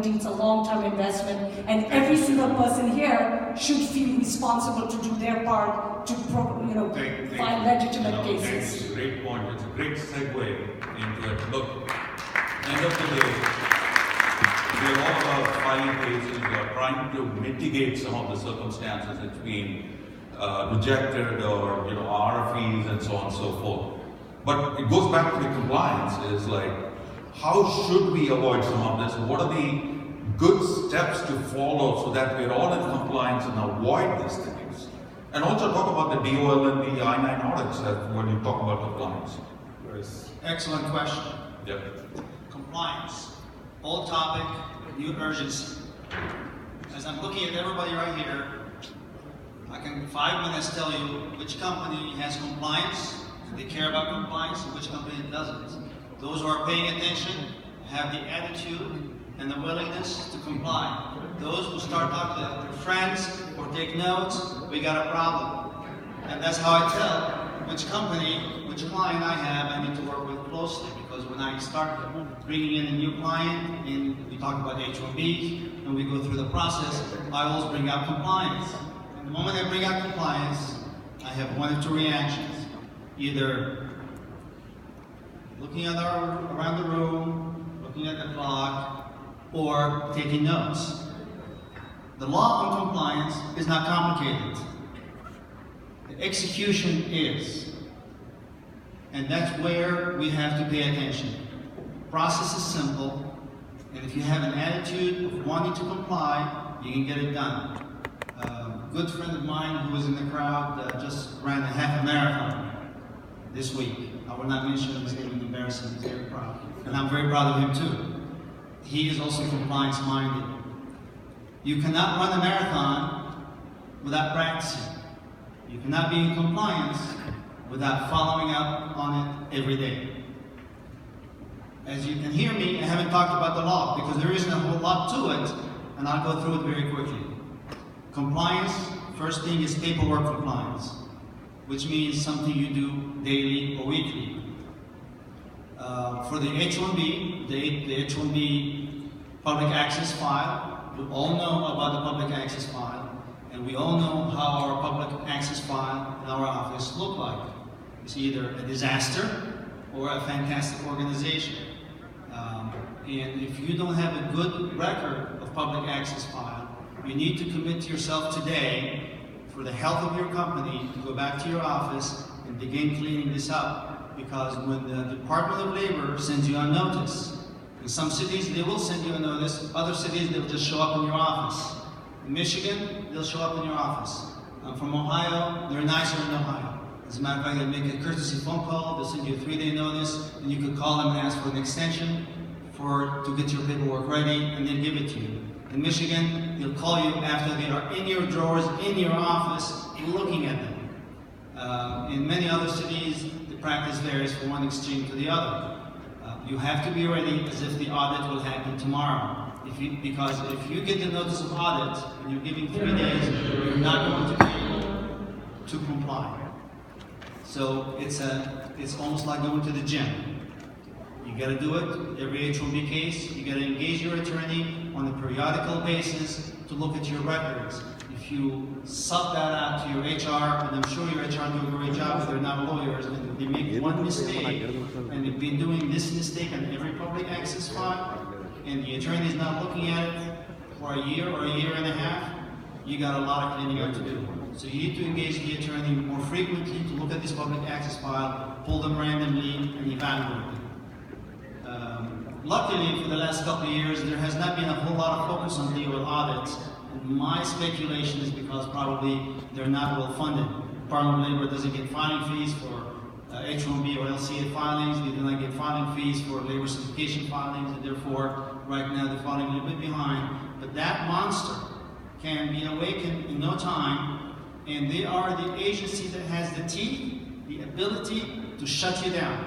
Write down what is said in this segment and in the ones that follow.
annuity, it's a long-term investment, and every single person here should feel responsible to do their part to find legitimate cases. It's a great point. It's a great segue into it. Look, end of the day, we're all about filing cases. We are trying to mitigate some of the circumstances that's been rejected or RFEs and so on and so forth. But it goes back to the compliance. Is like, how should we avoid some of this? What are the good steps to follow so that we're all in compliance and avoid these things? And also talk about the DOL and the I-9 audits when you talk about compliance. Excellent question. Yep. Compliance. Old topic, new urgency. As I'm looking at everybody right here, I can in 5 minutes tell you which company has compliance, they care about compliance, and which company doesn't. Those who are paying attention have the attitude and the willingness to comply. Those who start talking to their friends or take notes, we got a problem. And that's how I tell which company, which client I have, I need to work with closely. Because when I start bringing in a new client, and we talk about H-1B, and we go through the process, I always bring out compliance. And the moment I bring out compliance, I have one of two reactions. Either looking at around the room, looking at the clock, or taking notes. The law on compliance is not complicated. The execution is. And that's where we have to pay attention. The process is simple, and if you have an attitude of wanting to comply, you can get it done. A good friend of mine who was in the crowd just ran a half a marathon this week. I will not mention his name, embarrassing, he's very proud. And I'm very proud of him too. He is also compliance-minded. You cannot run a marathon without practicing. You cannot be in compliance without following up on it every day. As you can hear me, I haven't talked about the law because there isn't a whole lot to it, and I'll go through it very quickly. Compliance, first thing is paperwork compliance, which means something you do daily or weekly. For the H-1B, the H-1B public access file, we all know about the public access file, and we all know how our public access file in our office look like. It's either a disaster or a fantastic organization. And if you don't have a good record of public access file, you need to commit to yourself today for the health of your company to go back to your office and begin cleaning this up. Because when the Department of Labor sends you a notice, in some cities they will send you a notice, other cities they'll just show up in your office. In Michigan, they'll show up in your office. I'm from Ohio, they're nicer in Ohio. As a matter of fact, they'll make a courtesy phone call, they'll send you a 3-day notice, and you could call them and ask for an extension to get your paperwork ready, and they'll give it to you. In Michigan, they'll call you after they are in your drawers, in your office, looking at them. In many other cities, the practice varies from one extreme to the other. You have to be ready as if the audit will happen tomorrow. Because if you get the notice of audit and you're giving 3 days, you're not going to be able to comply. So it's almost like going to the gym. You got to do it every H-1B case. You got to engage your attorney on a periodical basis to look at your records. If you sub that out to your HR, and I'm sure your HR do a great job, but they're not lawyers, and they make one mistake, and they've been doing this mistake on every public access file, and the attorney is not looking at it for a year or a year and a half, you got a lot of cleaning up to do. So you need to engage the attorney more frequently to look at this public access file, pull them randomly, and evaluate them. Luckily, for the last couple of years, there has not been a whole lot of focus on DOL audits. And my speculation is because probably they're not well funded. Department of Labor doesn't get filing fees for H-1B or LCA filings. They do not get filing fees for labor certification filings, and therefore, right now, they're falling a little bit behind. But that monster can be awakened in no time, and they are the agency that has the teeth, the ability to shut you down,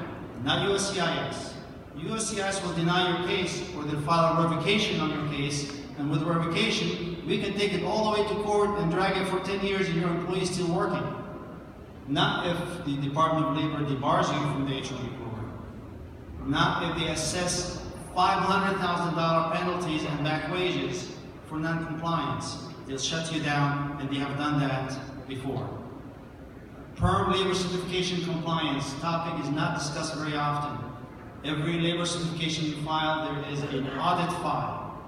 not USCIS. USCIS will deny your case, or they'll file a revocation on your case, and with revocation, we can take it all the way to court and drag it for 10 years and your employee is still working. Not if the Department of Labor debars you from the H-1B program. Not if they assess $500,000 penalties and back wages for non-compliance. They'll shut you down, and they have done that before. Perm labor certification compliance topic is not discussed very often. Every labor certification you file, there is an audit file.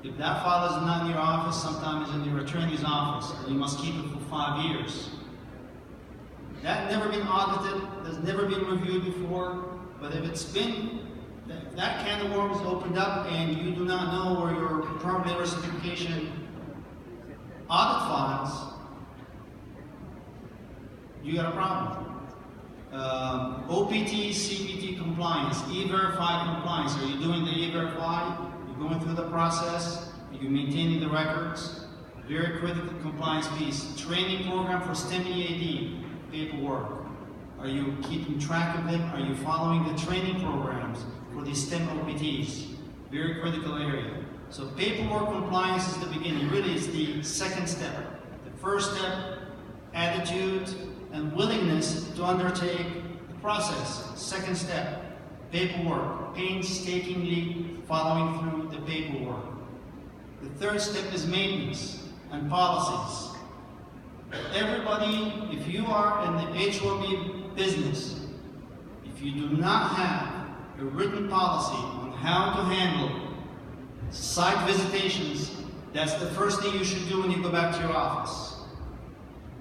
If that file is not in your office, sometimes it's in your attorney's office, and you must keep it for 5 years. That's never been audited, has never been reviewed before, but if it's been, that can of worms opened up and you do not know where your perm labor certification audit files, you got a problem. OPT, CPT compliance, E-Verify compliance. Are you doing the E-Verify? You're going through the process? Are you maintaining the records? Very critical compliance piece. Training program for STEM EAD, paperwork. Are you keeping track of them? Are you following the training programs for the STEM OPTs? Very critical area. So paperwork compliance is the beginning. Really, it's the second step. The first step, attitude and willingness to undertake the process. Second step, paperwork, painstakingly following through the paperwork. The third step is maintenance and policies. Everybody, if you are in the H-1B business, if you do not have a written policy on how to handle site visitations, that's the first thing you should do when you go back to your office.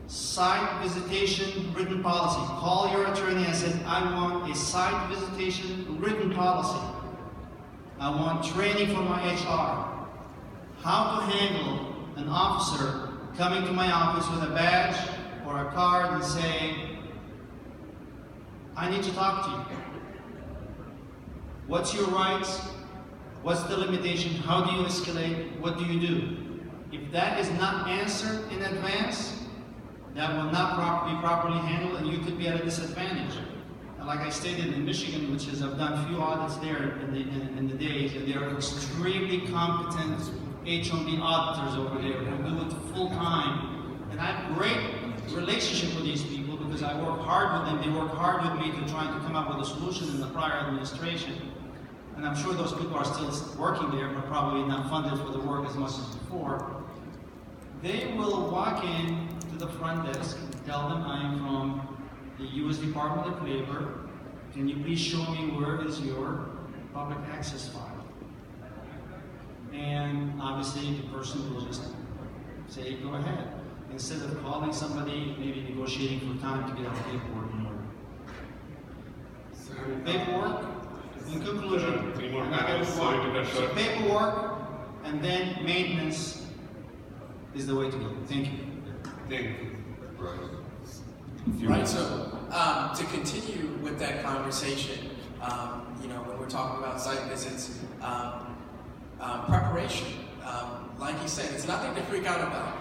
Site visitation written policy. Call your attorney and say, I want a site visitation written policy. I want training for my HR. How to handle an officer coming to my office with a badge or a card and saying, I need to talk to you. What's your rights? What's the limitation? How do you escalate? What do you do? If that is not answered in advance, that will not be properly handled, and you could be at a disadvantage. And like I stated in Michigan, which is I've done few audits there in the days, and they are extremely competent H-1B auditors over there who do it full time. And I have a great relationship with these people because I work hard with them. They work hard with me to try to come up with a solution in the prior administration. And I'm sure those people are still working there, but probably not funded for the work as much as before. They will walk in to the front desk and tell them, I am from the U.S. Department of Labor. Can you please show me where is your public access file? And obviously the person will just say, go ahead. Instead of calling somebody, maybe negotiating for time to get the paperwork in order. Paperwork, in conclusion, so paperwork and then maintenance is the way to go. Thank you. Thank you. Right, so to continue with that conversation, when we're talking about site visits, preparation, like you said, it's nothing to freak out about.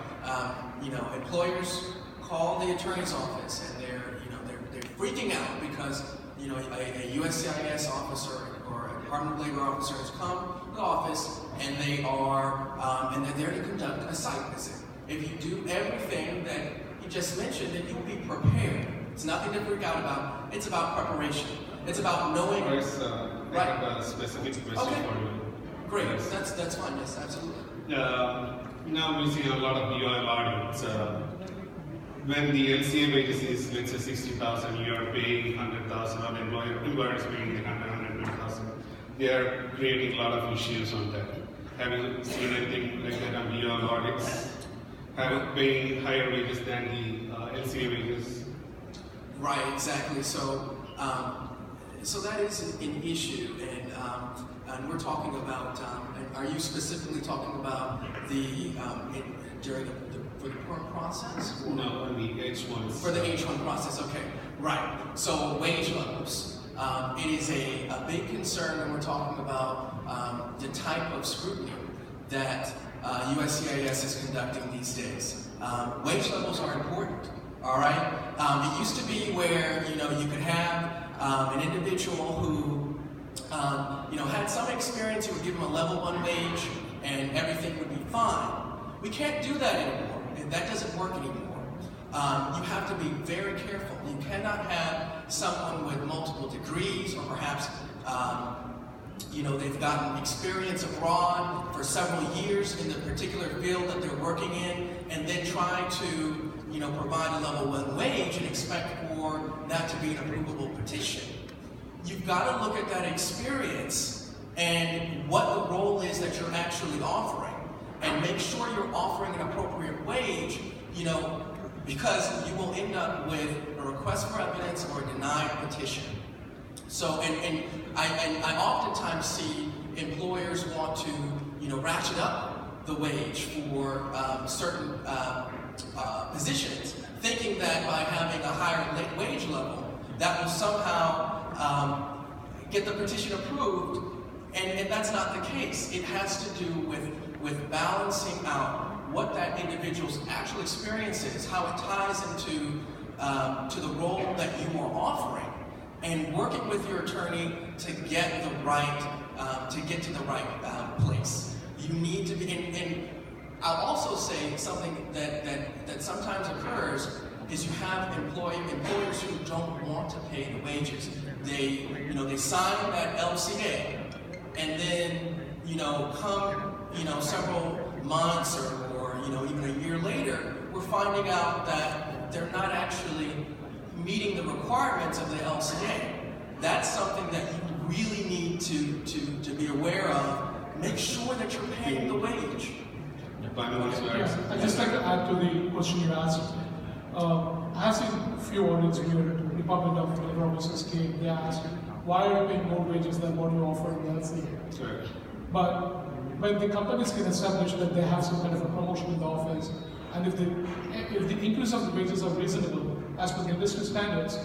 Employers call the attorney's office and they're freaking out because a USCIS officer or a Department of Labor officer has come to the office and they are and they're there to conduct a site visit. If you do everything that you just mentioned, then you'll be prepared. It's nothing to freak out about. It's about preparation. It's about knowing. I have a specific question for you. Great. Yes. That's fine. Yes, absolutely. Now we see a lot of UIL audits. When the LCA wages is, let's say, 60,000, you are paying 100,000, or the employer is paying 120,000. They are creating a lot of issues on that. Have you seen anything like that on UIL audits? Paying higher wages than the LCA wages? Right, exactly. So, so that is an issue, and we're talking about. Are you specifically talking about the for the perm process? No, on the H1. For the H1 process, okay. Right. So wage levels. It is a big concern when we're talking about the type of scrutiny that USCIS is conducting these days. Wage levels are important. All right. It used to be where you could have an individual who had some experience. You would give them a level 1 wage, and everything would be fine. We can't do that anymore, and that doesn't work anymore. You have to be very careful. You cannot have someone with multiple degrees, or perhaps they've gotten experience abroad for several years in the particular field that they're working in, and then try to, provide a level 1 wage and expect for that to be an approvable petition. You've got to look at that experience and what the role is that you're actually offering, and make sure you're offering an appropriate wage, because you will end up with a request for evidence or a denied petition. So, and I oftentimes see employers want to, ratchet up the wage for certain positions, thinking that by having a higher wage level, that will somehow get the petition approved, and that's not the case. It has to do with balancing out what that individual's actual experience is, how it ties into to the role that you are offering, and working with your attorney to get the right, to the right place. You need to be, and I'll also say something that sometimes occurs is you have employers who don't want to pay the wages. They sign that LCA, and then come several months or even a year later, we're finding out that they're not actually meeting the requirements of the LCA. That's something that you really need to be aware of. Make sure that you're paying the wage. I'd just like to add to the question you asked. I've seen a few audits where the Department of Labor officers came, they asked, why are you paying more wages than what you offer in the LCA? Right. But when the companies can establish that they have some kind of a promotion in the office, and if the increase of the wages are reasonable as per the industry standards,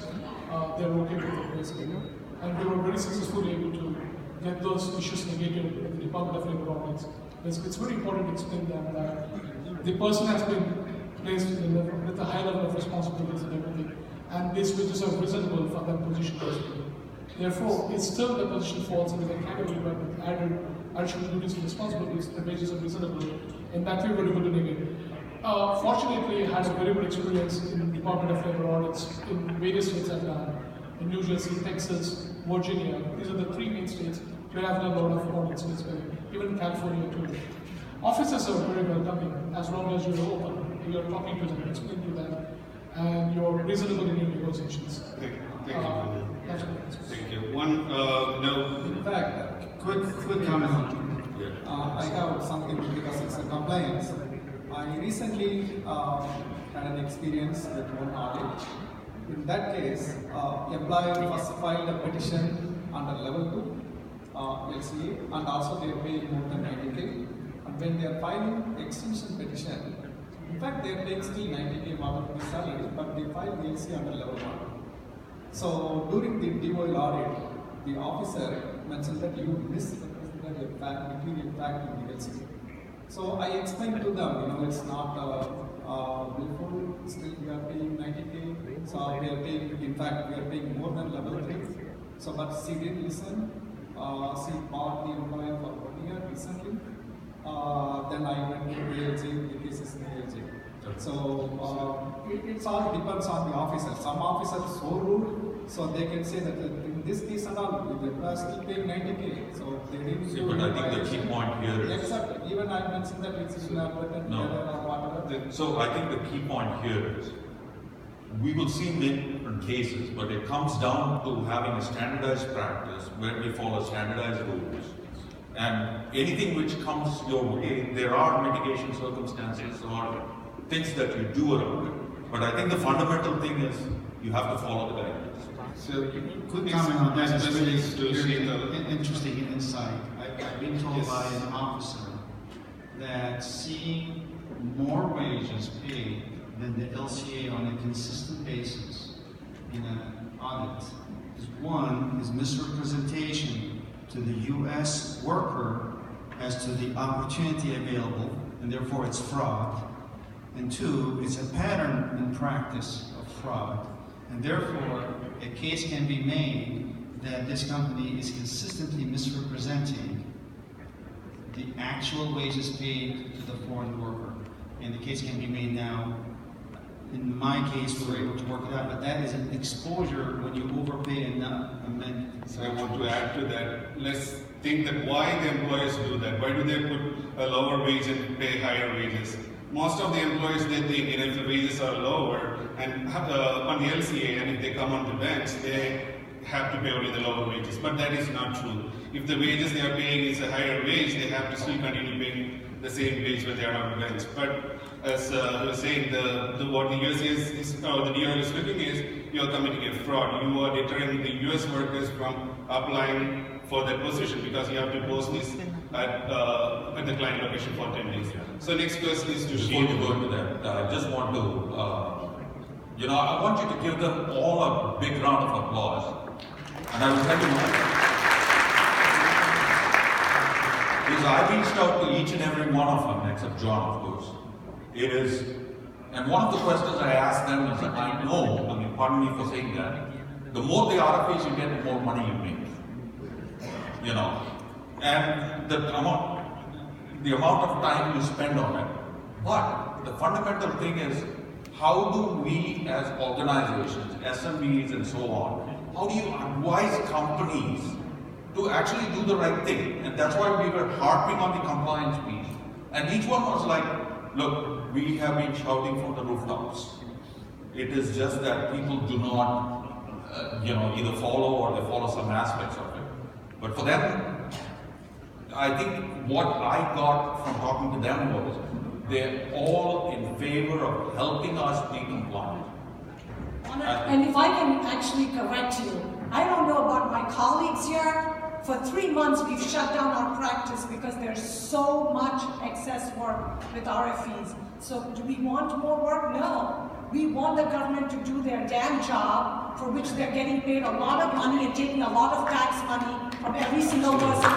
they're okay with it basically. And they were very successfully able to get those issues negated in the Department of Labor audits. It's very important to explain them that the person has been placed with a high level of responsibilities and everything, and these wages are reasonable for that position basically. Therefore, it's still the position falls into the category but with added additional duties and responsibilities, the wages are reasonable. In that way, we're able to negate. Fortunately, I had a very good experience in the Department of Labor audits in various states I've done. In New Jersey, Texas, Virginia. These are the 3 main states where I've done a lot of audits, basically. Even in California too. Officers are very welcoming as long as you're open, you're talking to them, explaining to them, and you're reasonable in your negotiations. Thank you. That's what it is. Thank you. No. In fact, quick comment. I have something because it's a compliance. I recently had an experience with one audit. In that case, employer first filed a petition under level 2 LCA, and also they are paying more than 90K. And when they are filing extension petition, in fact they are paying still 90K more than the salary, but they file the LCA under level 1. So during the DOL audit, the officer mentioned that you misrepresented your material fact in the LCA. So I explained to them, it's not willful, still we are paying 90K, so we are paying, in fact we are paying more than level 3. So but she didn't listen, she bought the employer for 1 year recently, then I went to ALJ, the case is in ALJ. So it all depends on the officer. Some officers are so rude, so they can say that in this case and all, the employer still paying 90K, so they didn't do but I think the key point here is... Exactly. Even I mentioned that it's in or whatever. So I think the key point here is, we will see many different cases, but it comes down to having a standardized practice where we follow standardized rules. And anything which comes your way, there are mitigation circumstances or things that you do around it. But I think the fundamental thing is you have to follow the guidelines. So, quick comment on that is really interesting insight. I've been told by an officer that seeing more wages paid than the LCA on a consistent basis in an audit is misrepresentation to the U.S. worker as to the opportunity available, and therefore it's fraud. And 2, it's a pattern in practice of fraud. And therefore, a case can be made that this company is consistently misrepresenting the actual wages paid to the foreign worker. And the case can be made now. In my case, we were able to work it out, but that is an exposure when you overpay and not amend. So I want to add to that, let's think that why the employers do that. Why do they put a lower wage and pay higher wages? Most of the employers, they think, if the wages are lower and on the LCA, and if they come on the bench, they have to pay only the lower wages. But that is not true. If the wages they are paying is a higher wage, they have to still continue paying the same wage when they are on the bench. But as I was saying, what the US the DOL is looking is, you are committing a fraud. You are deterring the US workers from applying for that position because you have to post this at the client location for 10 days. So next question is to Before you go into that, I just want to, I want you to give them all a big round of applause. And I will tell you why. Because I reached out to each and every one of them, except John, of course. And one of the questions I asked them is, pardon me for saying that, the more the RFAs you get, the more money you make. And the amount of time you spend on it. But the fundamental thing is, how do we as organizations, SMEs and so on, how do you advise companies to actually do the right thing? And that's why we were harping on the compliance piece. And each one was like, look, we have been shouting from the rooftops. It is just that people do not, either follow or they follow some aspects of it. But for them, I think what I got from talking to them was, they're all in favor of helping us be compliant. And if I can actually correct you, I don't know about my colleagues here. For 3 months, we've shut down our practice because there's so much excess work with RFEs. So do we want more work? No. We want the government to do their damn job, for which they're getting paid a lot of money and taking a lot of tax money from every single person.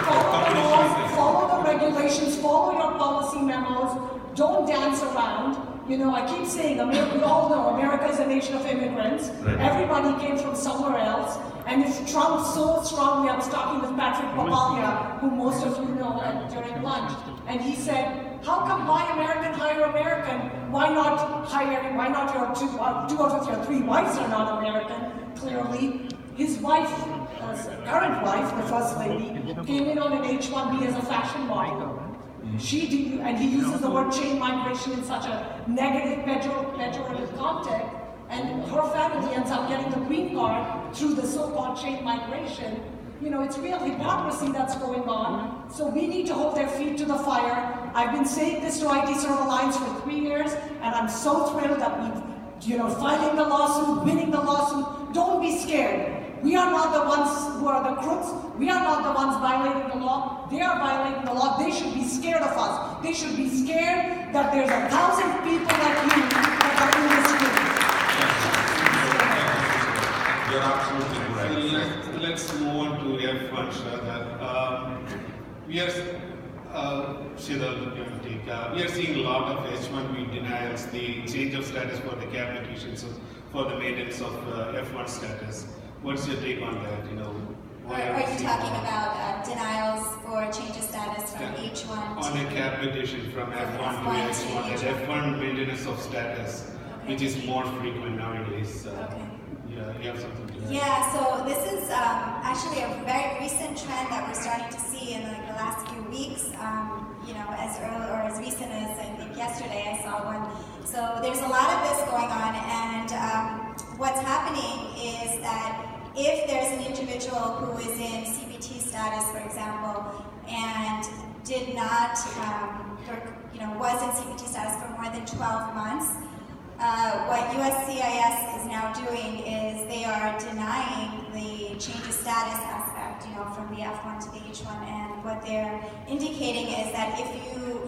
Follow the laws, follow the regulations, follow your policy memos, don't dance around. I keep saying, we all know America is a nation of immigrants. Right. Everybody came from somewhere else. And if Trump so strongly, I was talking with Patrick Papalia, who most of you know during lunch, and he said, how come buy American, hire American? Why not your two out of your 3 wives are not American, clearly. His wife, current wife, the first lady, came in on an H-1B as a fashion model. And he uses the word chain migration in such a negative, pejorative context, and her family ends up getting the green card through the so-called chain migration. It's real hypocrisy that's going on. So we need to hold their feet to the fire. I've been saying this to IT Serve Alliance for 3 years, and I'm so thrilled that we've, filing the lawsuit, winning the lawsuit. Don't be scared. We are not the ones who are the crooks. We are not the ones violating the law. They are violating the law. They should be scared of us. They should be scared that there's 1,000 people like you that are in this room. You're absolutely right. So let's move on to F1, Shraddha. We are seeing a lot of H1B denials, the change of status for the cab petitions for the maintenance of F1 status. What's your take on that? Are you talking about denials for change of status from H1 on a cab petition from F1 to H1, and F1 maintenance of status, which is more frequent nowadays. Okay. Yeah, you have something to say? Yeah, so this is actually a very recent trend that we're starting to see in the last few weeks. As early or as recent as I think yesterday I saw one. So there's a lot of this going on, and what's happening is that if there's an individual who is in CPT status, for example, and did not, was in CPT status for more than 12 months, what USCIS is now doing is they are denying the change of status aspect, from the F1 to the H1, and what they're indicating is that if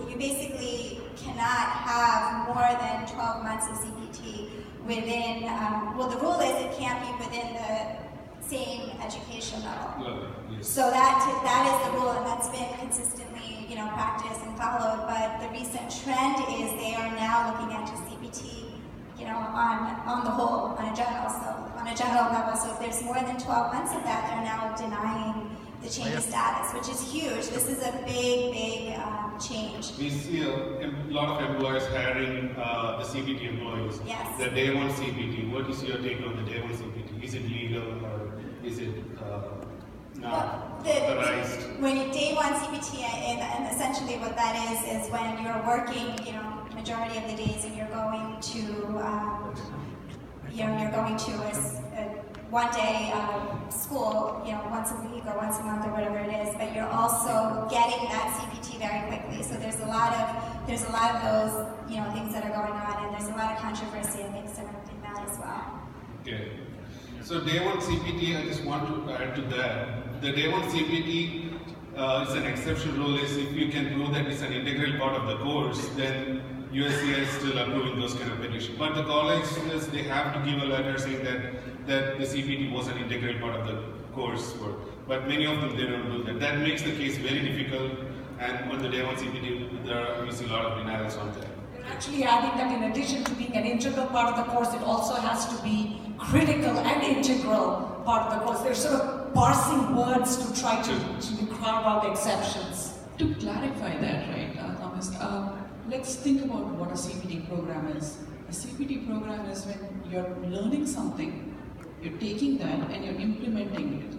you basically cannot have more than 12 months of CPT within, the rule is it can't be within the same education level. Yes. So that is the rule, and that's been consistently, practiced and followed. But the recent trend is they are now looking at just CPT, on the whole, on a general level. So if there's more than 12 months of that, they're now denying the change of status, which is huge. This is a big change. We see a lot of employers hiring the CPT employees. Yes. The day one CPT. What is your take on the day one CPT? Is it legal or is it not Well, authorized? when you day one CPT, and essentially what that is when you're working, majority of the days, and you're going to, you're going to a one-day school, once a week or once a month or whatever it is, but you're also getting that CPT very quickly. So there's a lot of those, things that are going on, and there's a lot of controversy and things surrounding that as well. Okay. So day one CPT, I just want to add to that. The day one CPT is an exception rule is if you can prove that it's an integral part of the course, then USCI is still approving those kind of petitions. But the colleges, they have to give a letter saying that the CPT was an integral part of the course work. But many of them, they don't do that. That makes the case very difficult, and on the day one CPT, we see a lot of denials on that. Actually adding that in addition to being an integral part of the course, it also has to be critical and integral part of the course. They're sort of parsing words to try to carve out exceptions. To clarify that, right, Thomas, let's think about what a CPT program is. A CPT program is when you're learning something, you're taking that and you're implementing it.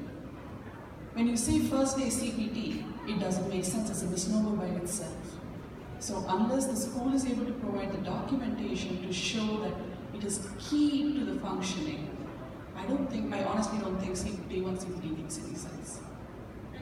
When you say first day CPT, it doesn't make sense as a misnomer by itself. So unless the school is able to provide the documentation to show that it is key to the functioning, I honestly don't think day one CPT makes any sense.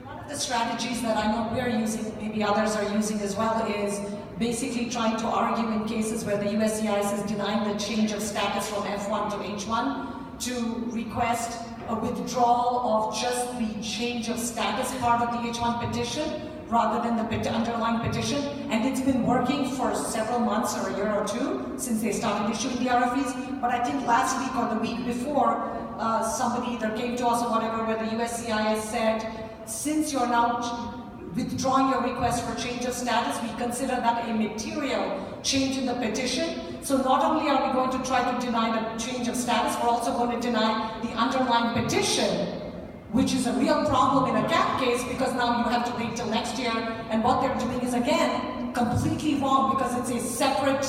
One of the strategies that I know we're using, maybe others are using as well, is basically trying to argue in cases where the USCIS is denying the change of status from F1 to H1 to request a withdrawal of just the change of status part of the H1 petition rather than the underlying petition. And it's been working for several months or a year or two since they started issuing the RFEs. But I think last week or the week before, somebody either came to us or whatever where the USCIS said, since you're now withdrawing your request for change of status, we consider that a material change in the petition. So not only are we going to try to deny the change of status, we're also going to deny the underlying petition, which is a real problem in a CAP case because now you have to wait till next year. And what they're doing is, again, completely wrong because it's a separate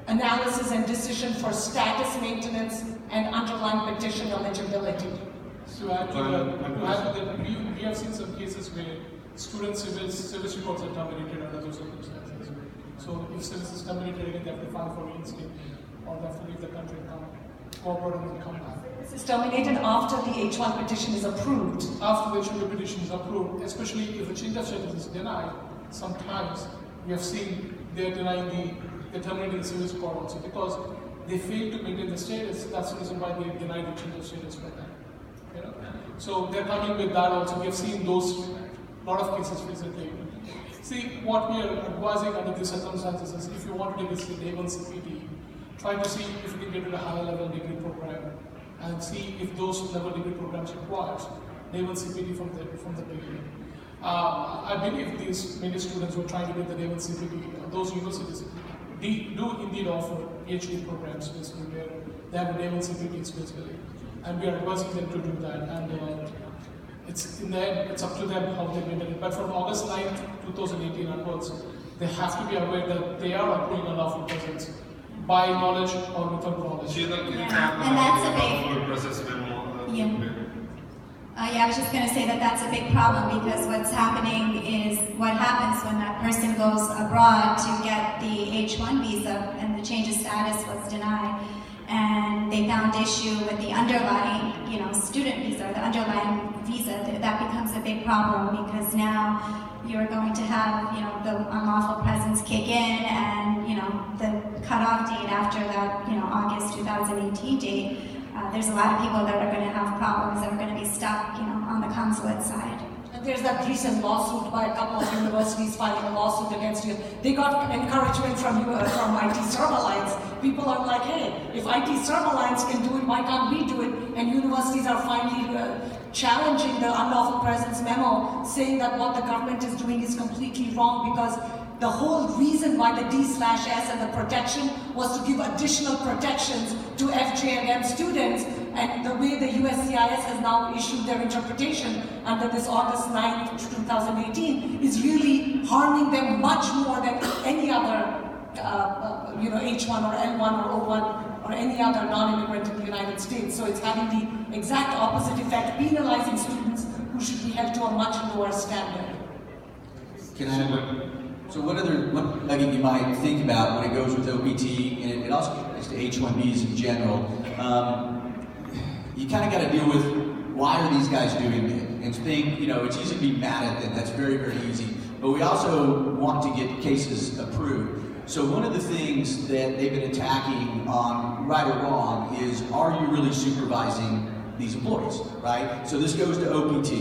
analysis and decision for status maintenance and underlying petition eligibility. So add to that, we have seen some cases where student service reports are terminated under those circumstances. So if service is terminated again, they have to file for reinstatement or they have to leave the country and cooperate and come back. This is terminated after the H1 petition is approved. After the H1 petition is approved, especially if the change of status is denied, sometimes we have seen they're terminating the service report also because they fail to maintain the status. That's the reason why they deny the change of status for them. So they're coming with that also. We have seen those lot of cases recently. See, what we are advising under these circumstances is if you want to take this day one CPT, try to see if you can get to a higher level degree program and see if those level degree programs requires day one CPT from the beginning. I believe these many students who are trying to get the day one CPT, those universities do indeed offer PhD programs basically where they have a day one CPT basically. And we are advising them to do that. And it's in the end, it's up to them how they maintain it. But from August 9th, 2018 onwards, they have to be aware that they are approving unlawful presence by knowledge or without knowledge. And that's a big I was just going to say that that's a big problem because what's happening is what happens when that person goes abroad to get the H1 visa and the change of status was denied. And they found issue with the underlying, student visa, the underlying visa, that becomes a big problem because now you're going to have, the unlawful presence kick in and, the cutoff date after that, August 2018 date, there's a lot of people that are going to have problems that are going to be stuck, on the consulate side. There's that recent lawsuit by a couple of universities filing a lawsuit against you. They got encouragement from IT Serverlines. People are like, hey, if IT Serverlines can do it, why can't we do it? And universities are finally challenging the unlawful presence memo, saying that what the government is doing is completely wrong because the whole reason why the D/S and the protection was to give additional protections to FJ and M students, and the way the USCIS has now issued their interpretation under this August 9th, 2018 is really harming them much more than any other H1 or L1 or O1 or any other non-immigrant in the United States. So it's having the exact opposite effect, penalizing students who should be held to a much lower standard. Can I? So what other nugget you might think about when it goes with OPT, and it also goes to H-1Bs in general, you kind of got to deal with why are these guys doing it? And think, it's easy to be mad at them, that's very, very easy. But we also want to get cases approved. So one of the things that they've been attacking on, right or wrong, is are you really supervising these employees, right? So this goes to OPT,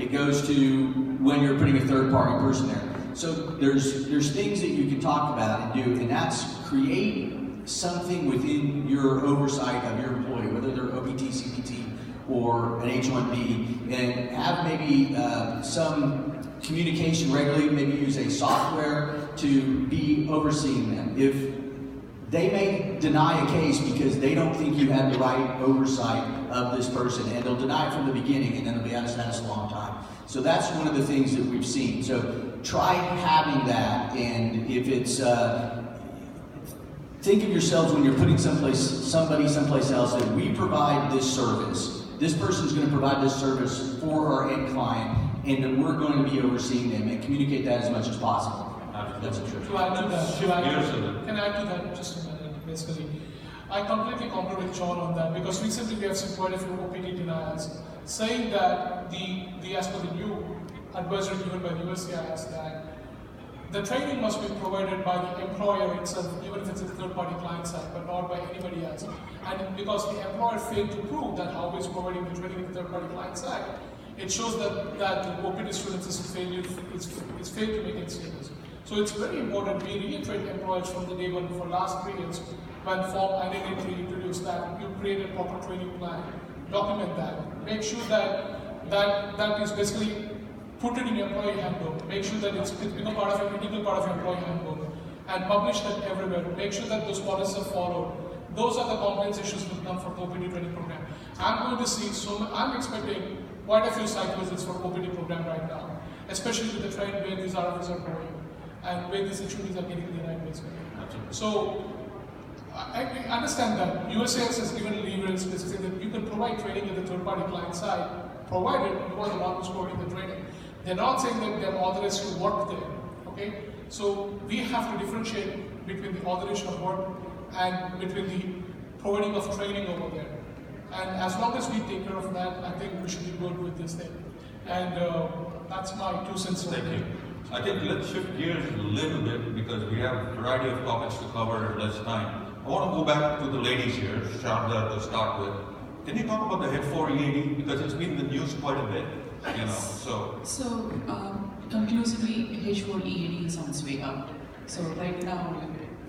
it goes to when you're putting a third-party person there. So there's things that you can talk about and do, and that's create something within your oversight of your employee, whether they're OPT, CPT, or an H-1B, and have maybe some communication regularly, maybe use a software to be overseeing them. If they may deny a case because they don't think you have the right oversight of this person, and they'll deny it from the beginning, and then they'll be out of status a long time. So that's one of the things that we've seen. So try having that, and if it's, think of yourselves when you're putting somebody someplace else that we provide this service. This person's going to provide this service for our end client, and then we're going to be overseeing them and communicate that as much as possible. That's true. Can I add to that just a minute, basically? I completely concur with John on that, because recently we have seen quite a few OPT denials saying that as per the new advisory given by the USCIS, that the training must be provided by the employer itself, even if it's a third-party client side, but not by anybody else. And because the employer failed to prove that how he's providing the training in the third-party client side, it shows that the OPT students is failed to make it serious. So it's very important we reiterate employers from the day one for last 3 years when Form I-93 introduced that you create a proper training plan, document that, make sure that is basically put it in your employee handbook, make sure that it's become part of an integral part of your employee handbook, and publish that everywhere. Make sure that those policies are followed. Those are the compliance issues will come from the OPT training program. I'm expecting quite a few site visits for OPT program right now, especially with the trend where these RFs are going and where these HODs are getting the right basically. So I understand that USCIS has given leverage to say that you can provide training at the third-party client side, provided you are the one who's providing the training. They're not saying that they're authorized to work there, okay? So we have to differentiate between the authorization of work and between the providing of training over there. And as long as we take care of that, I think we should be good with this thing. And that's my 2 cents. Thank you. I think let's shift gears a little bit because we have a variety of topics to cover in less time. I want to go back to the ladies here, Sharda to start with. Can you talk about the H4 EAD? Because it's been in the news quite a bit, So conclusively, H4 EAD is on its way out. So right now,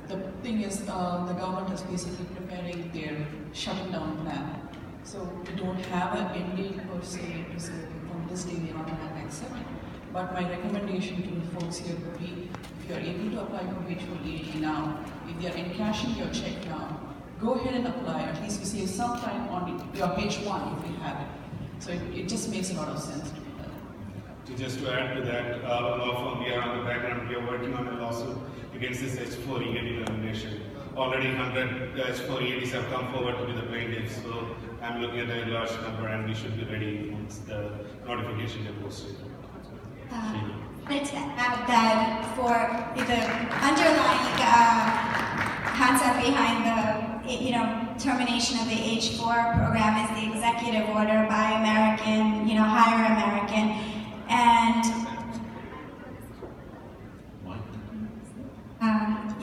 the thing is, the government is basically preparing their shutting down plan. So we don't have an end date per se to say from this day we are not going to accept it. But my recommendation to the folks here would be, if you are able to apply for H4 EAD now, if they are encashing your check now, go ahead and apply. At least you save some time on your H1 if you have it. So it just makes a lot of sense to do that. Just to add to that, our law firm, we are on the background, we are working on a lawsuit against this H4 EAD termination. Already 100 H4 EADs have come forward to be the plaintiffs, so I'm looking at a large number and we should be ready once the notification is posted. Let's add that for the underlying concept behind the termination of the H4 program is the executive order Buy American, Hire American, and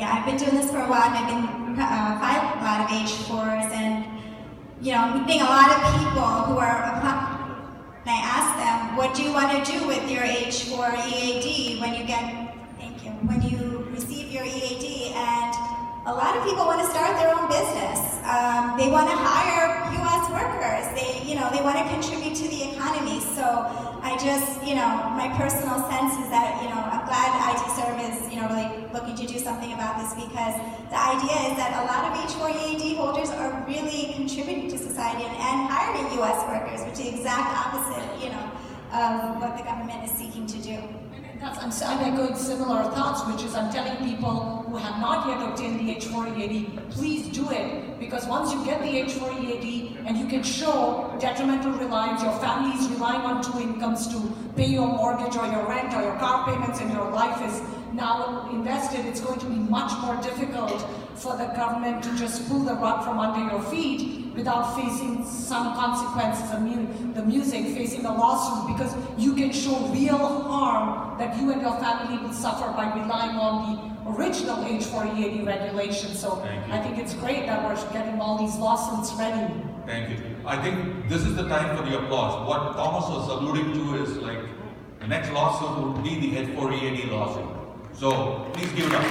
I've been doing this for a while. I've been filing a lot of H4s, and meeting a lot of people who are applying. And I ask them, what do you want to do with your H4 EAD when you receive your EAD? And a lot of people want to start their own business. They want to hire U.S. workers. They want to contribute to the economy. So I just, my personal sense is that, I'm glad ITServe is, really looking to do something about this, because the idea is that a lot of H4 EAD holders are really contributing to society and hiring U.S. workers, which is the exact opposite, of what the government is seeking to do. Yes, I'm echoing similar thoughts, which is I'm telling people who have not yet obtained the H-4EAD, please do it, because once you get the H-4EAD and you can show detrimental reliance, your family is relying on two incomes to pay your mortgage or your rent or your car payments, and your life is now invested, it's going to be much more difficult for the government to just pull the rug from under your feet without facing some consequences, the music, facing a lawsuit, because you can show real harm that you and your family will suffer by relying on the original H-4EAD regulation. So I think it's great that we're getting all these lawsuits ready. Thank you. I think this is the time for the applause. What Thomas was alluding to is like the next lawsuit would be the H-4EAD lawsuit. So please give it up.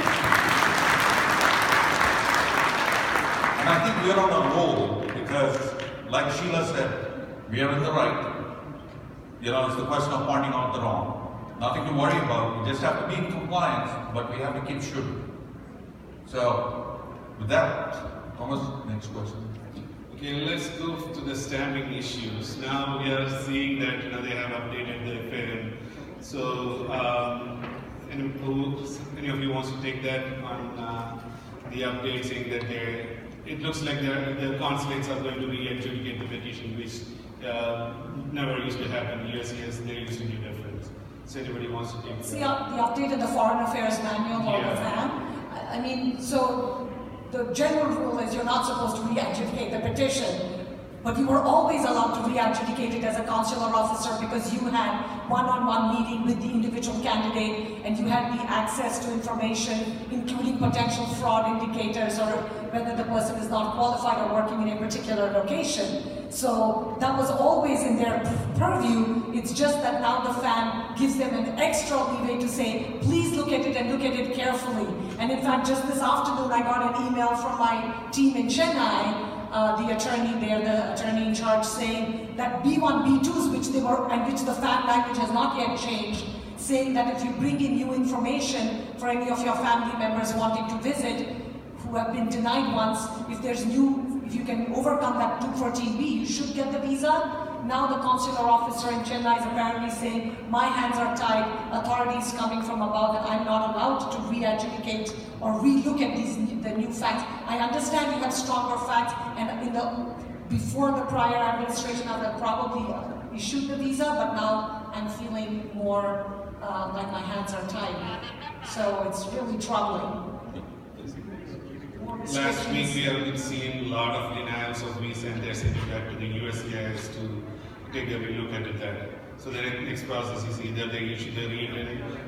And I think we're on a roll because, like Sheila said, we are in the right. You know, it's the question of pointing out the wrong. Nothing to worry about. We just have to be in compliance, but we have to keep shooting. So, with that, Thomas, next question. Okay, let's go to the stamping issues. Now we are seeing that they have updated the FAM. So, any of you wants to take that on the update, saying that it looks like the consulates are going to re-adjudicate the petition, which never used to happen. USCIS, there used to be difference. So anybody wants to take that? See, the update in the Foreign Affairs Manual or the FAM. I mean, so the general rule is you're not supposed to re-adjudicate the petition, but you were always allowed to re-adjudicate it as a consular officer because you had one-on-one meeting with the individual candidate and you had the access to information, including potential fraud indicators or whether the person is not qualified or working in a particular location. So that was always in their purview. It's just that now the FAM gives them an extra leeway to say, please look at it and look at it carefully. And in fact, just this afternoon, I got an email from my team in Chennai, the attorney there, the attorney in charge, saying that B1, B2s, which they were, and which the FAM language has not yet changed, saying that if you bring in new information for any of your family members wanting to visit, who have been denied once, if you can overcome that 214B, you should get the visa. Now the consular officer in Chennai is apparently saying, my hands are tied, authorities coming from above, and I'm not allowed to re-adjudicate or re-look at the new facts. I understand you have stronger facts, and before the prior administration, I would have probably issued the visa, but now I'm feeling more like my hands are tied. So it's really troubling. Last week we have been seeing a lot of denials of visa, and they're sending back to the USCIS to take a relook at that. So the next process is either they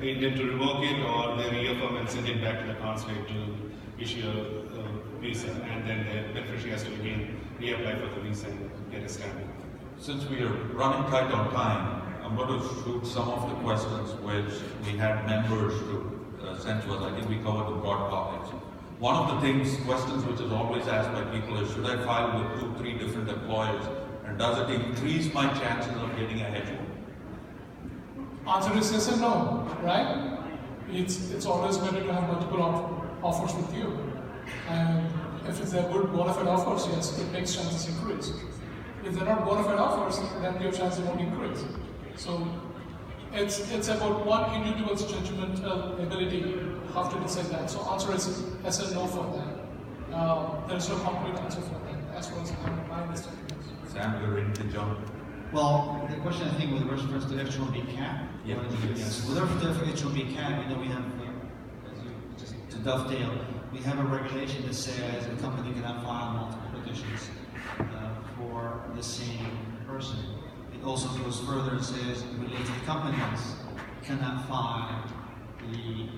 intend to revoke it or they reaffirm and send it back to the consulate to issue a visa, and then the beneficiary has to again reapply for the visa and get a stamp. Since we are running tight on time, I'm going to shoot some of the questions which we had members to send to us. I think we covered the broad topics. One of the questions which is always asked by people is, should I file with 2-3 different employers, and does it increase my chances of getting a H-1? Answer is yes and no, right? It's always better to have multiple offers with you. And if they're good bona fide offers, yes, it makes chances increase. If they're not bona fide offers, then your chances won't increase. So it's about one individual's judgmental ability how to decide that. So answer is yes and no for that. There's no complete answer for that, as far as my understanding is. Sam, you're ready to jump. Well, the question I think with reference to H-1B cap. Yeah. Yes. With reference to H-1B cap, we have, to dovetail, we have a regulation that says a company cannot file multiple petitions for the same person. It also goes further and says related companies cannot file the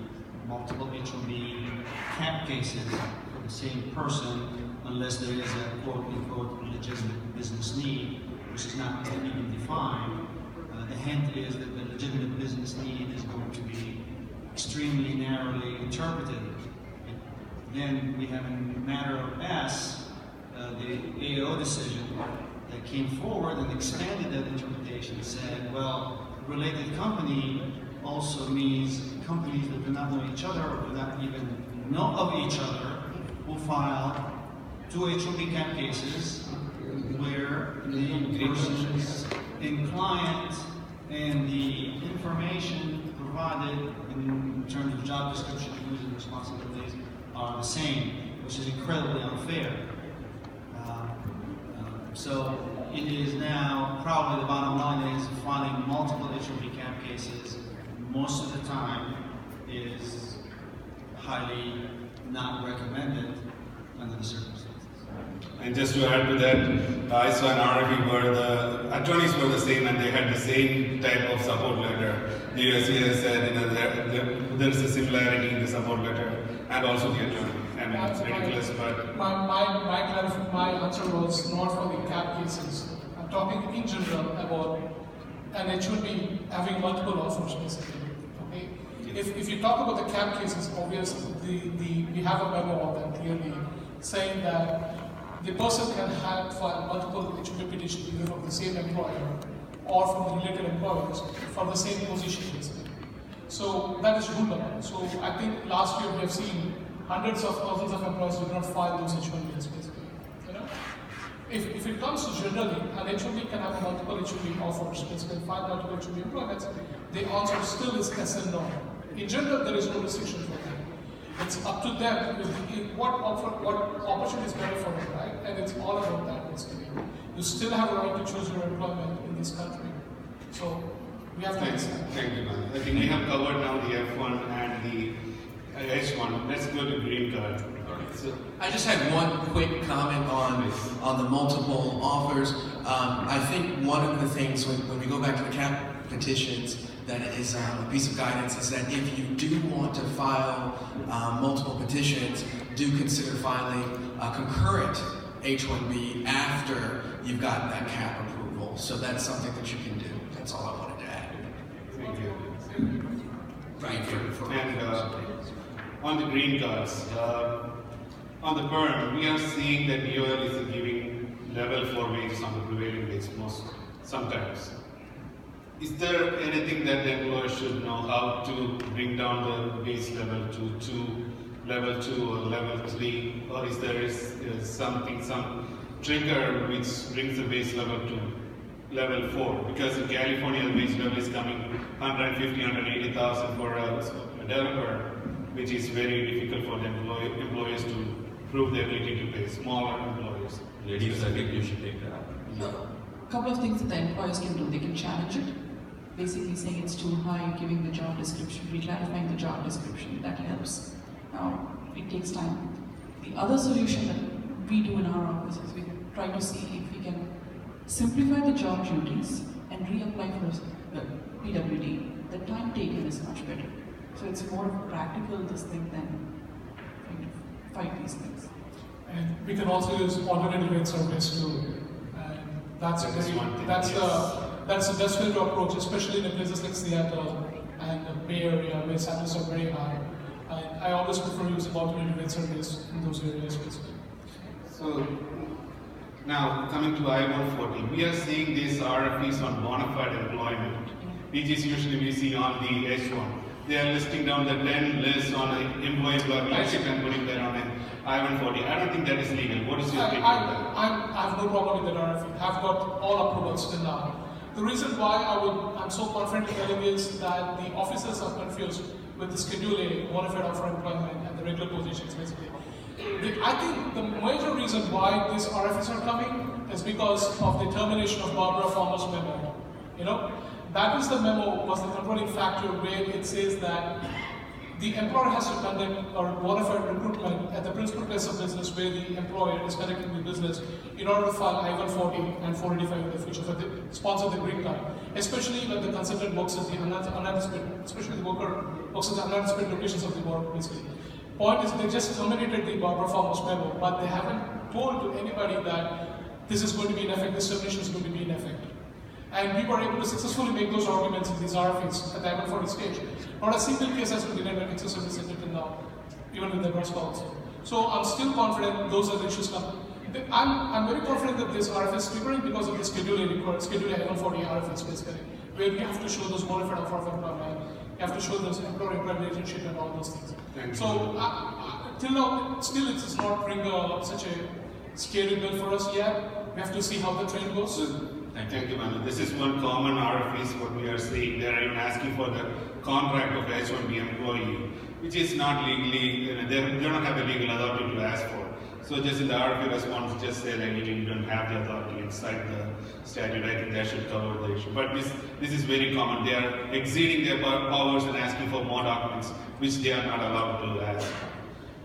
multiple H-1B cap cases for the same person unless there is a quote-unquote legitimate business need, which is not even defined. The hint is that the legitimate business need is going to be extremely narrowly interpreted. Then we have in matter of S, the AO decision that came forward and expanded that interpretation and said, well, related company also means companies that do not know each other or do not even know of each other will file 2 H-1B cap cases where the person's client and the information provided pocketed in terms of job description, duties, and responsibilities are the same, which is incredibly unfair. So it is now, probably the bottom line is filing multiple HOB cap cases most of the time is highly not recommended under the circumstances. And just to add to that, I saw an RFP where the attorneys were the same and they had the same type of support letter. The USCIS said, there is a similarity in the support letter and also the attorney. I mean, it's ridiculous, but... My answer was not for the cap cases. I'm talking in general about an HOB having multiple offers, basically. Okay? If you talk about the cap cases, obviously we have a memo on that clearly saying that the person can file multiple HOB petitions either from the same employer or from the related employers for the same position, basically. So that is rule number. So I think last year we have seen hundreds of thousands of employees did not file those HOBs, basically. You know? If it comes to generally, an HOB can have multiple HOB offers, basically file multiple HOB employments, the answer still is yes and no. In general, there is no restriction for them. It's up to them what opportunity is better for them, right? And it's all about that, basically. You still have a right to choose your employment in this country. So we have to decide. Thank you, man. I think we have covered now the F1 and the H1. Let's go to green card. So, I just had one quick comment on the multiple offers. I think one of the things when we go back to the cap petitions that is a piece of guidance is that if you do want to file multiple petitions, do consider filing a concurrent H-1B after you've gotten that cap approval. So that's something that you can do. That's all I wanted to add. thank you. Thank you. And on the green cards, on the perm, we are seeing that DOL is giving level 4 wages on the prevailing wage sometimes. Is there anything that the employer should know how to bring down the base level to level 2 or level 3, or is there some trigger which brings the base level to level 4? Because in California, the base level is coming 150, 180,000 for a developer, which is very difficult for the employers to prove the ability to pay, smaller employers. Ladies, I think you should take that. A couple of things that the employers can do. They can challenge it, basically saying it's too high, giving the job description, reclarifying the job description. That helps. Now, it takes time. The other solution that we do in our office is we try to see if we can simplify the job duties and reapply for the PWD. The time taken is much better. So it's more of a practical this thing than trying to fight these things. And we can also use alternative rate surveys too. And that's the best way to approach, especially in places like Seattle and the Bay Area where salaries are very high. And I always prefer using alternative rate surveys in those areas basically. So now coming to I-140, we are seeing these RFPs on bona fide employment, which is usually we see on the H1. They are listing down the 10 lists on an employee-employer relationship and putting that on an I-140. I don't think that is legal. What is your opinion on that? I have no problem with that RFP. I've got all approvals till now. The reason why I'm so confident telling is that the officers are confused with the Schedule A, bona fide offer employment, and the regular positions basically. I think the major reason why these RFPs are coming is because of the termination of Barbara Farmer's memo. You know, that is the memo was the controlling factor where it says that the employer has to conduct a bona fide recruitment at the principal place of business where the employer is conducting the business in order to file I-140 and 485 in the future for the sponsor the green card, especially when the consultant works at the unanticipated, especially the worker works at the unanticipated locations of the work basically. Point is they just terminated the Barbara Farmer's memo, but they haven't told to anybody that this is going to be in effect, this termination is going to be in effect. And we were able to successfully make those arguments in these RFPs at the I-140 stage. Not a single case has been denied by Texas Service Center till now, even with the Nebraska also. So I'm still confident those are the issues coming. I'm very confident that this RFP is triggering because of the Schedule A I-140 RFPs basically, where we have to show those bona fide offer of employment, you have to show those employer-employee relationship and all those things. So till now, still it does not bring such a scary bill for us yet. We have to see how the train goes. Thank you, Manu. This is one common RFPs what we are seeing. They are even asking for the contract of H-1B employee, which is not legally, they don't have the legal authority to ask for. So just in the RFP response, just say that you don't have the authority inside the statute. I think that should cover the issue. But this is very common. They are exceeding their powers and asking for more documents, which they are not allowed to ask.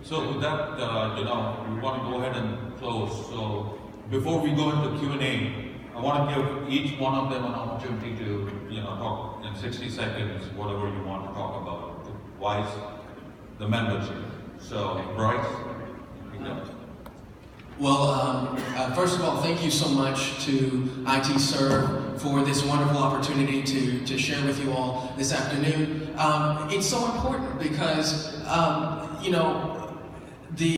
So with that, we want to go ahead and close. So before we go into Q&A, I want to give each one of them an opportunity to, talk in 60 seconds, whatever you want to talk about, why the membership. So, Bryce, Well, first of all, thank you so much to ITServe for this wonderful opportunity to share with you all this afternoon. It's so important because, the